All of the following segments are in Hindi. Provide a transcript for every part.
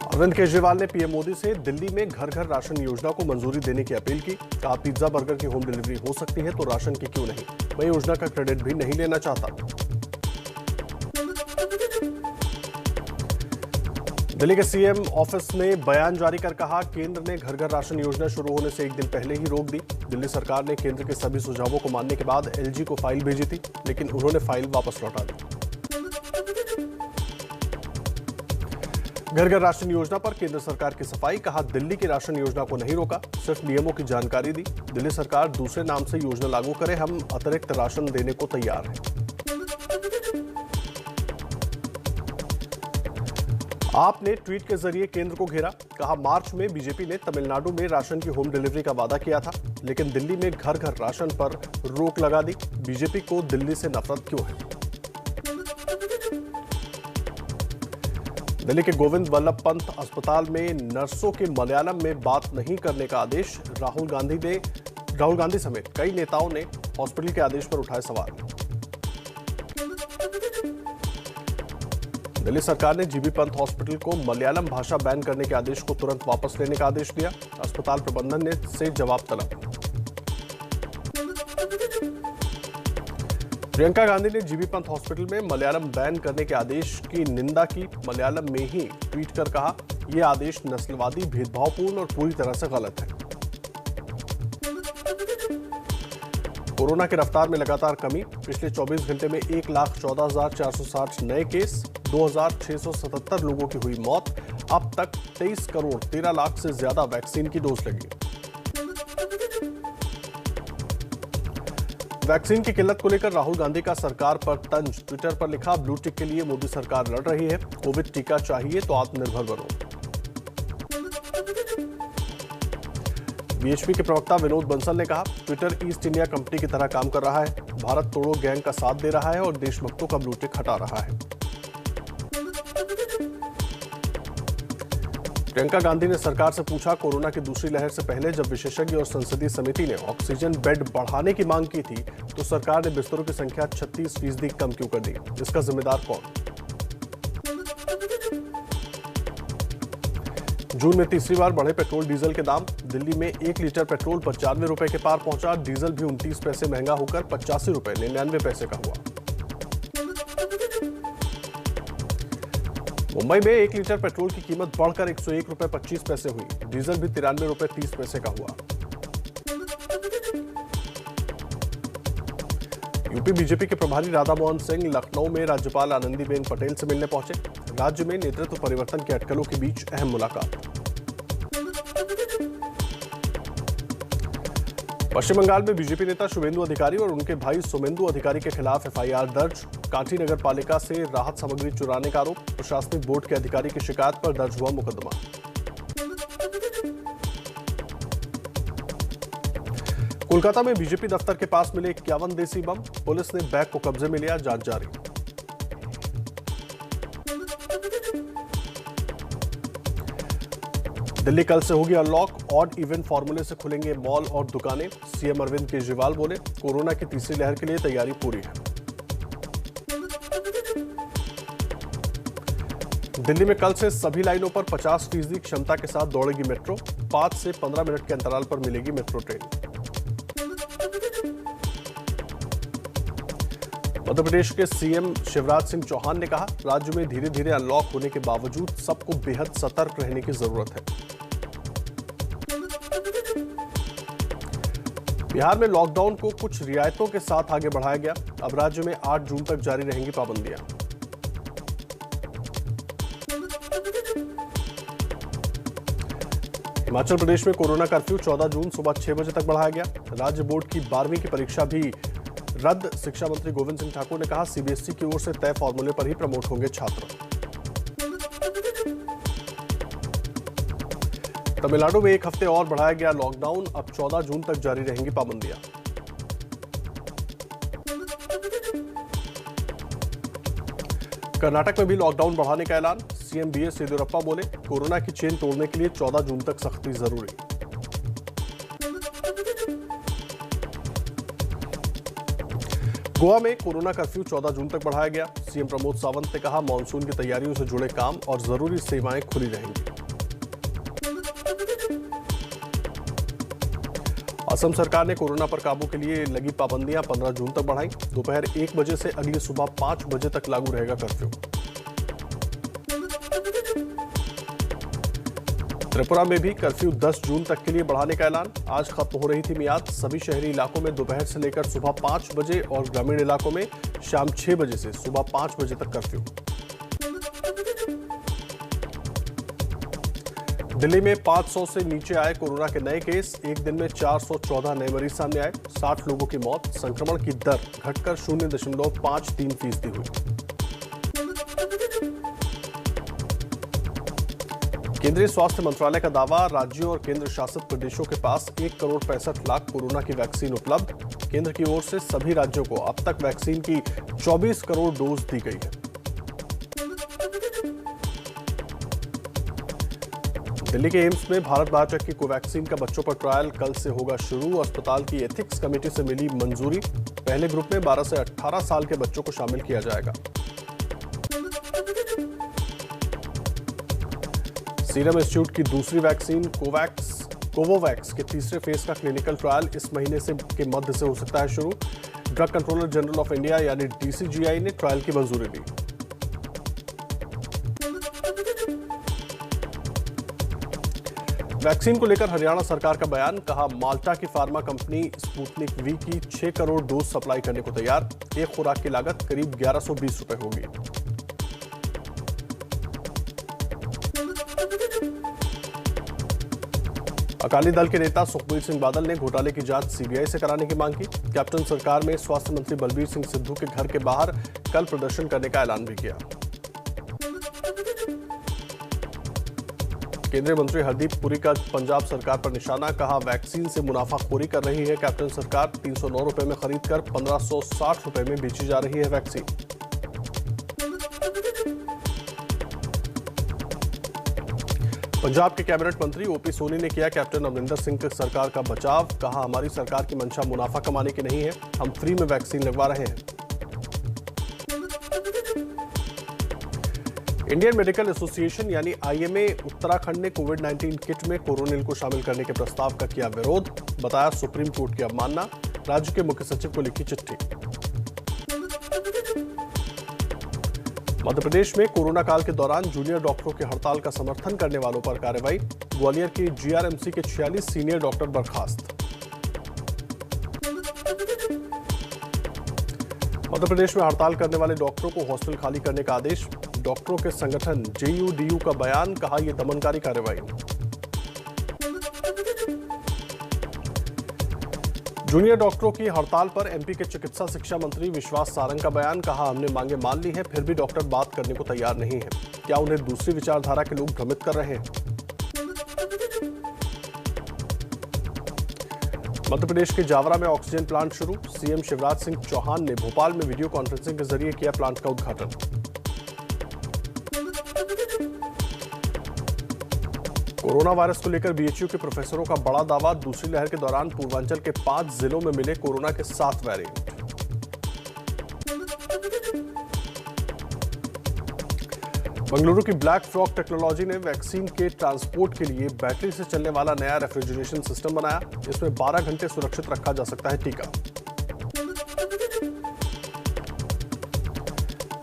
अरविंद केजरीवाल ने पीएम मोदी से दिल्ली में घर घर राशन योजना को मंजूरी देने की अपील की। कहा, पिज्जा बर्गर की होम डिलीवरी हो सकती है तो राशन की क्यों नहीं। मैं योजना का क्रेडिट भी नहीं लेना चाहता। दिल्ली के सीएम ऑफिस ने बयान जारी कर कहा, केंद्र ने घर घर राशन योजना शुरू होने से एक दिन पहले ही रोक दी। दिल्ली सरकार ने केंद्र के सभी सुझावों को मानने के बाद एलजी को फाइल भेजी थी, लेकिन उन्होंने फाइल वापस लौटा दी। घर घर राशन योजना पर केंद्र सरकार की सफाई। कहा, दिल्ली की राशन योजना को नहीं रोका, सिर्फ नियमों की जानकारी दी। दिल्ली सरकार दूसरे नाम से योजना लागू करे, हम अतिरिक्त राशन देने को तैयार हैं। आपने ट्वीट के जरिए केंद्र को घेरा। कहा, मार्च में बीजेपी ने तमिलनाडु में राशन की होम डिलीवरी का वादा किया था, लेकिन दिल्ली में घर घर राशन पर रोक लगा दी। बीजेपी को दिल्ली से नफरत क्यों है। दिल्ली के गोविंद वल्लभ पंत अस्पताल में नर्सों के मलयालम में बात नहीं करने का आदेश। राहुल गांधी समेत कई नेताओं ने हॉस्पिटल के आदेश पर उठाए सवाल। दिल्ली सरकार ने जीबी पंत हॉस्पिटल को मलयालम भाषा बैन करने के आदेश को तुरंत वापस लेने का आदेश दिया। अस्पताल प्रबंधन से जवाब तलब। प्रियंका गांधी ने जीबी पंत हॉस्पिटल में मलयालम बैन करने के आदेश की निंदा की। मलयालम में ही ट्वीट कर कहा, यह आदेश नस्लवादी, भेदभावपूर्ण और पूरी तरह से गलत है। कोरोना की रफ्तार में लगातार कमी। पिछले 24 घंटे में 1,14,460 नए केस, 2,677 लोगों की हुई मौत। अब तक 23 करोड़ 13 लाख से ज्यादा वैक्सीन की डोज लगी। वैक्सीन की किल्लत को लेकर राहुल गांधी का सरकार पर तंज। ट्विटर पर लिखा, ब्लू टिक के लिए मोदी सरकार लड़ रही है, कोविड टीका चाहिए तो आत्मनिर्भर बनो। बीएचपी के प्रवक्ता विनोद बंसल ने कहा, ट्विटर ईस्ट इंडिया कंपनी की तरह काम कर रहा है, भारत तोड़ो गैंग का साथ दे रहा है और देशभक्तों का ब्लू टिक हटा रहा है। प्रियंका गांधी ने सरकार से पूछा, कोरोना की दूसरी लहर से पहले जब विशेषज्ञ और संसदीय समिति ने ऑक्सीजन बेड बढ़ाने की मांग की थी, तो सरकार ने बिस्तरों की संख्या 36% कम क्यों कर दी। इसका जिम्मेदार कौन। जून में तीसरी बार बढ़े पेट्रोल डीजल के दाम। दिल्ली में 1 लीटर पेट्रोल 95 रुपए के पार पहुंचा। डीजल भी 29 पैसे महंगा होकर 85 रुपए 99 पैसे का हुआ। मुंबई में 1 लीटर पेट्रोल की कीमत बढ़कर 101 रुपए 25 पैसे हुई। डीजल भी 93 रुपए 30 पैसे का हुआ। यूपी बीजेपी के प्रभारी राधा मोहन सिंह लखनऊ में राज्यपाल आनंदीबेन पटेल से मिलने पहुंचे। राज्य में नेतृत्व परिवर्तन के अटकलों के बीच अहम मुलाकात। पश्चिम बंगाल में बीजेपी नेता शुभेंदु अधिकारी और उनके भाई सोमेंदु अधिकारी के खिलाफ एफआईआर दर्ज। कांठी नगर पालिका से राहत सामग्री चुराने का आरोप। प्रशासनिक बोर्ड के अधिकारी की शिकायत पर दर्ज हुआ मुकदमा। कोलकाता में बीजेपी दफ्तर के पास मिले 51 देसी बम। पुलिस ने बैग को कब्जे में लिया, जांच जारी। दिल्ली कल से होगी अनलॉक। ऑड इवन फॉर्मूले से खुलेंगे मॉल और दुकानें। सीएम अरविंद केजरीवाल बोले, कोरोना की तीसरी लहर के लिए तैयारी पूरी है। दिल्ली में कल से सभी लाइनों पर 50% क्षमता के साथ दौड़ेगी मेट्रो। 5 से 15 मिनट के अंतराल पर मिलेगी मेट्रो ट्रेन। मध्य प्रदेश के सीएम शिवराज सिंह चौहान ने कहा, राज्य में धीरे धीरे अनलॉक होने के बावजूद सबको बेहद सतर्क रहने की जरूरत है। बिहार में लॉकडाउन को कुछ रियायतों के साथ आगे बढ़ाया गया। अब राज्य में 8 जून तक जारी रहेंगी पाबंदियां। हिमाचल प्रदेश में कोरोना कर्फ्यू 14 जून सुबह 6 बजे तक बढ़ाया गया। राज्य बोर्ड की 12वीं की परीक्षा भी रद्द। शिक्षा मंत्री गोविंद सिंह ठाकुर ने कहा, सीबीएसई की ओर से तय फॉर्मूले पर ही प्रमोट होंगे छात्र। तमिलनाडु में 1 हफ्ते और बढ़ाया गया लॉकडाउन। अब 14 जून तक जारी रहेंगी पाबंदियां। कर्नाटक में भी लॉकडाउन बढ़ाने का ऐलान। सीएम बीएस येदियुरप्पा बोले, कोरोना की चेन तोड़ने के लिए 14 जून तक सख्ती जरूरी। गोवा में कोरोना कर्फ्यू 14 जून तक बढ़ाया गया। सीएम प्रमोद सावंत ने कहा, मानसून की तैयारियों से जुड़े काम और जरूरी सेवाएं खुली रहेंगी। असम सरकार ने कोरोना पर काबू के लिए लगी पाबंदियां 15 जून तक बढ़ाई। दोपहर 1 बजे से अगली सुबह 5 बजे तक लागू रहेगा कर्फ्यू। त्रिपुरा में भी कर्फ्यू 10 जून तक के लिए बढ़ाने का ऐलान। आज खत्म हो रही थी मियाद। सभी शहरी इलाकों में दोपहर से लेकर सुबह 5 बजे और ग्रामीण इलाकों में शाम 6 बजे से सुबह 5 बजे तक कर्फ्यू। दिल्ली में 500 से नीचे आए कोरोना के नए केस। एक दिन में 414 नए मरीज सामने आए। 60 लोगों की मौत। संक्रमण की दर घटकर 0.53% हुई। केंद्रीय स्वास्थ्य मंत्रालय का दावा, राज्यों और केंद्र शासित प्रदेशों के पास 1,65,00,000 कोरोना की वैक्सीन उपलब्ध। केंद्र की ओर से सभी राज्यों को अब तक वैक्सीन की 24 करोड़ डोज दी गई है। दिल्ली के एम्स में भारत बायोटेक की कोवैक्सीन का बच्चों पर ट्रायल कल से होगा शुरू। अस्पताल की एथिक्स कमेटी से मिली मंजूरी। पहले ग्रुप में 12 से 18 साल के बच्चों को शामिल किया जाएगा। सीरम इंस्टीट्यूट की दूसरी वैक्सीन कोवोवैक्स के तीसरे फेज का क्लिनिकल ट्रायल इस महीने के मध्य से हो सकता है शुरू। Drug controller general of India यानी DCGI ने ट्रायल की मंजूरी दी। वैक्सीन को लेकर हरियाणा सरकार का बयान। कहा, माल्टा की फार्मा कंपनी स्पुतनिक वी की 6 करोड़ डोज सप्लाई करने को तैयार। एक खुराक की लागत करीब 1120 रुपए होगी। अकाली दल के नेता सुखबीर सिंह बादल ने घोटाले की जांच CBI से कराने की मांग की। कैप्टन सरकार में स्वास्थ्य मंत्री बलबीर सिंह सिद्धू के घर के बाहर कल प्रदर्शन करने का ऐलान भी किया। केंद्रीय मंत्री हरदीप पुरी का पंजाब सरकार पर निशाना। कहा, वैक्सीन से मुनाफाखोरी कर रही है कैप्टन सरकार। 309 रुपए में खरीदकर 1560 रुपए में बेची जा रही है वैक्सीन। पंजाब के कैबिनेट मंत्री OP सोनी ने किया कैप्टन अमरिंदर सिंह की सरकार का बचाव। कहा, हमारी सरकार की मंशा मुनाफा कमाने की नहीं है, हम फ्री में वैक्सीन लगवा रहे हैं। इंडियन मेडिकल एसोसिएशन यानी IMA उत्तराखंड ने कोविड-19 किट में कोरोनिल को शामिल करने के प्रस्ताव का किया विरोध। बताया, सुप्रीम कोर्ट की अवमानना। राज्य के मुख्य सचिव को लिखी चिट्ठी। मध्य प्रदेश में कोरोना काल के दौरान जूनियर डॉक्टरों की हड़ताल का समर्थन करने वालों पर कार्रवाई। ग्वालियर की GRMC के 46 सीनियर डॉक्टर बर्खास्त। मध्य प्रदेश में हड़ताल करने वाले डॉक्टरों को हॉस्टल खाली करने का आदेश। डॉक्टरों के संगठन JUDU का बयान। कहा, यह दमनकारी कार्रवाई। जूनियर डॉक्टरों की हड़ताल पर MP के चिकित्सा शिक्षा मंत्री विश्वास सारंग का बयान। कहा, हमने मांगे मान ली है, फिर भी डॉक्टर बात करने को तैयार नहीं है। क्या उन्हें दूसरी विचारधारा के लोग भ्रमित कर रहे हैं? मध्य प्रदेश के जावरा में ऑक्सीजन प्लांट शुरू। CM शिवराज सिंह चौहान ने भोपाल में वीडियो कॉन्फ्रेंसिंग के जरिए किया प्लांट का उद्घाटन। कोरोना वायरस को लेकर BHU के प्रोफेसरों का बड़ा दावा। दूसरी लहर के दौरान पूर्वांचल के 5 जिलों में मिले कोरोना के 7 वेरिएंट। बेंगलुरु की ब्लैक फ्रॉग टेक्नोलॉजी ने वैक्सीन के ट्रांसपोर्ट के लिए बैटरी से चलने वाला नया रेफ्रिजरेशन सिस्टम बनाया। इसमें 12 घंटे सुरक्षित रखा जा सकता है टीका।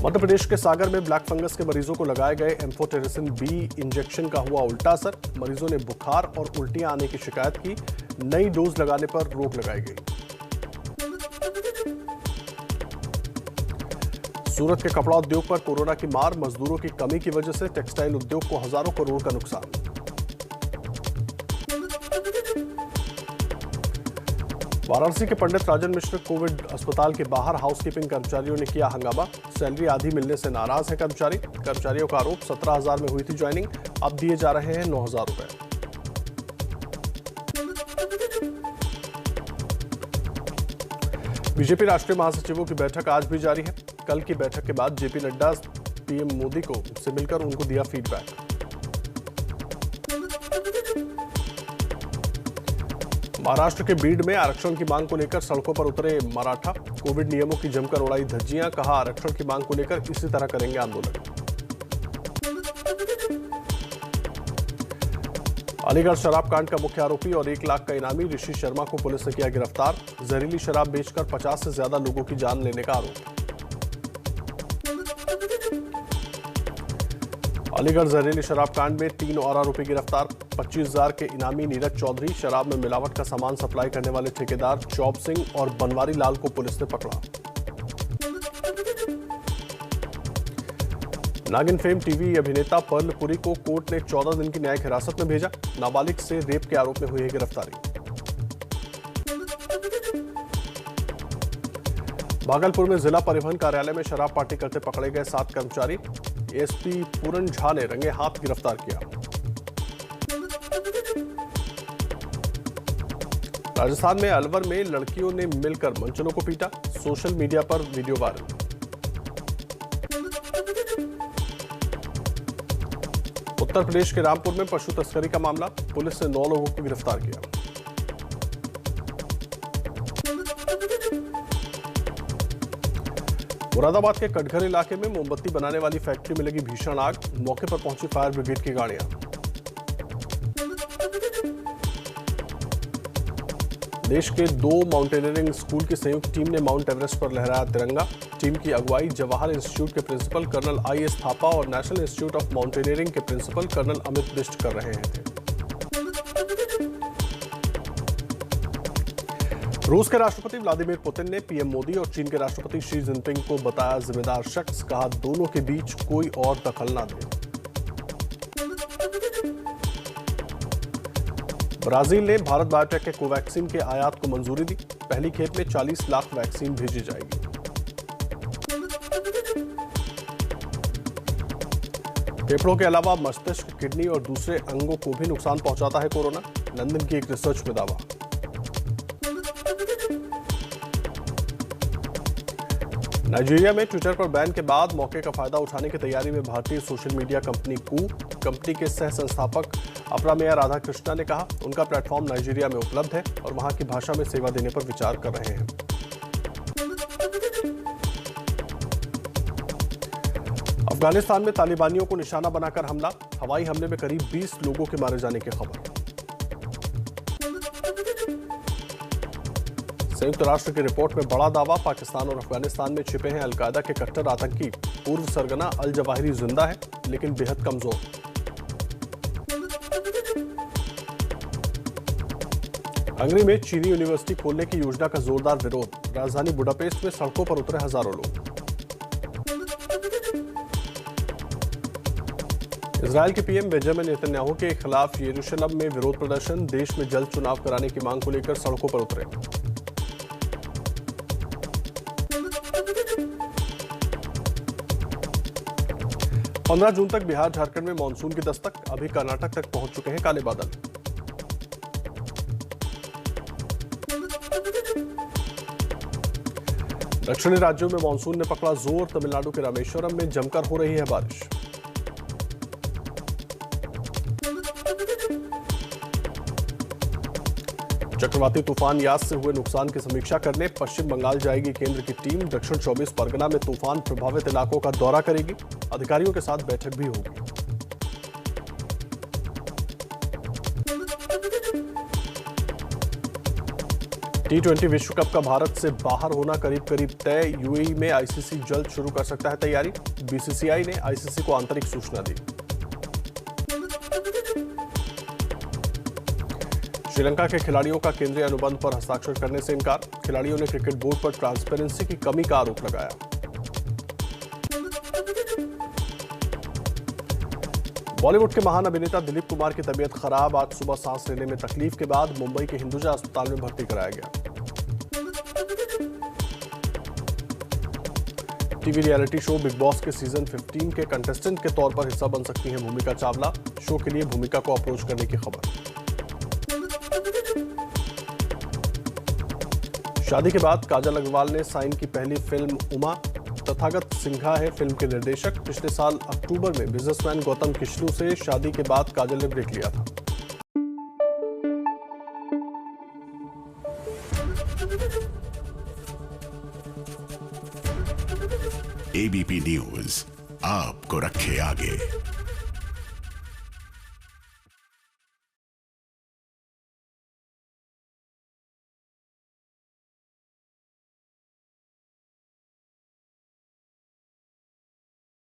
मध्य प्रदेश के सागर में ब्लैक फंगस के मरीजों को लगाए गए एम्फोटेरिसिन B इंजेक्शन का हुआ उल्टा असर। मरीजों ने बुखार और उल्टियां आने की शिकायत की। नई डोज लगाने पर रोक लगाई गई। सूरत के कपड़ा उद्योग पर कोरोना की मार। मजदूरों की कमी की वजह से टेक्सटाइल उद्योग को हजारों करोड़ का नुकसान। वाराणसी के पंडित राजन मिश्र कोविड अस्पताल के बाहर हाउसकीपिंग कर्मचारियों ने किया हंगामा। सैलरी आधी मिलने से नाराज है कर्मचारी। कर्मचारियों का आरोप 17,000 में हुई थी ज्वाइनिंग, अब दिए जा रहे हैं 9,000 रुपए। बीजेपी राष्ट्रीय महासचिवों की बैठक आज भी जारी है। कल की बैठक के बाद JP नड्डा PM मोदी को से मिलकर उनको दिया फीडबैक। महाराष्ट्र के बीड में आरक्षण की मांग को लेकर सड़कों पर उतरे मराठा। कोविड नियमों की जमकर उड़ाई धज्जियां, कहा आरक्षण की मांग को लेकर इसी तरह करेंगे आंदोलन। अलीगढ़ शराब कांड का मुख्य आरोपी और 1 लाख का इनामी ऋषि शर्मा को पुलिस ने किया गिरफ्तार। जहरीली शराब बेचकर 50 से ज्यादा लोगों की जान लेने का आरोप। अलीगढ़ जहरीली शराब कांड में 3 और आरोपी गिरफ्तार। 25,000 के इनामी नीरज चौधरी, शराब में मिलावट का सामान सप्लाई करने वाले ठेकेदार चौब सिंह और बनवारी लाल को पुलिस ने पकड़ा। नागिन फेम टीवी अभिनेता पर्ल पुरी को कोर्ट ने 14 दिन की न्यायिक हिरासत में भेजा। नाबालिग से रेप के आरोप में हुई है गिरफ्तारी। भागलपुर में जिला परिवहन कार्यालय में शराब पार्टी करते पकड़े गए 7 कर्मचारी। एसपी पूरन झा ने रंगे हाथ गिरफ्तार किया। राजस्थान में अलवर में लड़कियों ने मिलकर मंचलों को पीटा। सोशल मीडिया पर वीडियो वायरल। उत्तर प्रदेश के रामपुर में पशु तस्करी का मामला, पुलिस ने 9 लोगों को गिरफ्तार किया। मुरादाबाद के कटघर इलाके में मोमबत्ती बनाने वाली फैक्ट्री में लगी भीषण आग। मौके पर पहुंची फायर ब्रिगेड की गाड़ियां। देश के 2 माउंटेनियरिंग स्कूल की संयुक्त टीम ने माउंट एवरेस्ट पर लहराया तिरंगा। टीम की अगुवाई जवाहर इंस्टीट्यूट के प्रिंसिपल कर्नल आई.एस. थापा और नेशनल इंस्टीट्यूट ऑफ माउंटेनियरिंग के प्रिंसिपल कर्नल अमित बिष्ट कर रहे थे। रूस के राष्ट्रपति व्लादिमीर पुतिन ने पीएम मोदी और चीन के राष्ट्रपति शी जिनपिंग को बताया जिम्मेदार शख्स, कहा दोनों के बीच कोई और दखल ना दे। ब्राजील ने भारत बायोटेक के कोवैक्सीन के आयात को मंजूरी दी। पहली खेप में 40 लाख वैक्सीन भेजी जाएगी। फेफड़ों के अलावा मस्तिष्क, किडनी और दूसरे अंगों को भी नुकसान पहुंचाता है कोरोना, लंदन की एक रिसर्च में दावा। नाइजीरिया में ट्विटर पर बैन के बाद मौके का फायदा उठाने की तैयारी में भारतीय सोशल मीडिया कंपनी कू। कंपनी के सह संस्थापक अपरामेया राधाकृष्णा ने कहा उनका प्लेटफॉर्म नाइजीरिया में उपलब्ध है और वहां की भाषा में सेवा देने पर विचार कर रहे हैं। अफगानिस्तान में तालिबानियों को निशाना बनाकर हमला, हवाई हमले में करीब 20 लोगों के मारे जाने की खबर। संयुक्त राष्ट्र की रिपोर्ट में बड़ा दावा, पाकिस्तान और अफगानिस्तान में छिपे हैं अलकायदा के कट्टर आतंकी। पूर्व सरगना अल जवाहिरी जिंदा है लेकिन बेहद कमजोर। हंगरी में चीनी यूनिवर्सिटी खोलने की योजना का जोरदार विरोध। राजधानी बुडापेस्ट में सड़कों पर उतरे हजारों लोग। इजरायल के पीएम बेंजामिन नेतन्याहू के खिलाफ यरूशलेम में विरोध प्रदर्शन। देश में जल्द चुनाव कराने की मांग को लेकर सड़कों पर उतरे। 15 जून तक बिहार झारखंड में मानसून की दस्तक। अभी कर्नाटक तक पहुंच चुके हैं काले बादल। दक्षिणी राज्यों में मानसून ने पकड़ा जोर। तमिलनाडु के रामेश्वरम में जमकर हो रही है बारिश। चक्रवाती तूफान यास से हुए नुकसान की समीक्षा करने पश्चिम बंगाल जाएगी केंद्र की टीम। दक्षिण 24 परगना में तूफान प्रभावित इलाकों का दौरा करेगी। अधिकारियों के साथ बैठक भी होगी। T20 विश्व कप का भारत से बाहर होना करीब करीब तय। यूएई में आईसीसी जल्द शुरू कर सकता है तैयारी। बीसीसीआई ने आईसीसी को आंतरिक सूचना दी। श्रीलंका के खिलाड़ियों का केंद्रीय अनुबंध पर हस्ताक्षर करने से इनकार। खिलाड़ियों ने क्रिकेट बोर्ड पर ट्रांसपेरेंसी की कमी का आरोप लगाया। बॉलीवुड के महान अभिनेता दिलीप कुमार की तबीयत खराब। आज सुबह सांस लेने में तकलीफ के बाद मुंबई के हिंदुजा अस्पताल में भर्ती कराया गया। TV reality show big boss के सीजन 15 के कंटेस्टेंट के तौर पर हिस्सा बन सकती हैं भूमिका चावला। शो के लिए भूमिका को अप्रोच करने की खबर। शादी के बाद काजल अग्रवाल ने साइन की पहली फिल्म उमा। तथागत सिन्हा है फिल्म के निर्देशक। पिछले साल अक्टूबर में बिजनेसमैन गौतम किशलू से शादी के बाद काजल ने ब्रेक लिया था। एबीपी न्यूज आपको रखे आगे।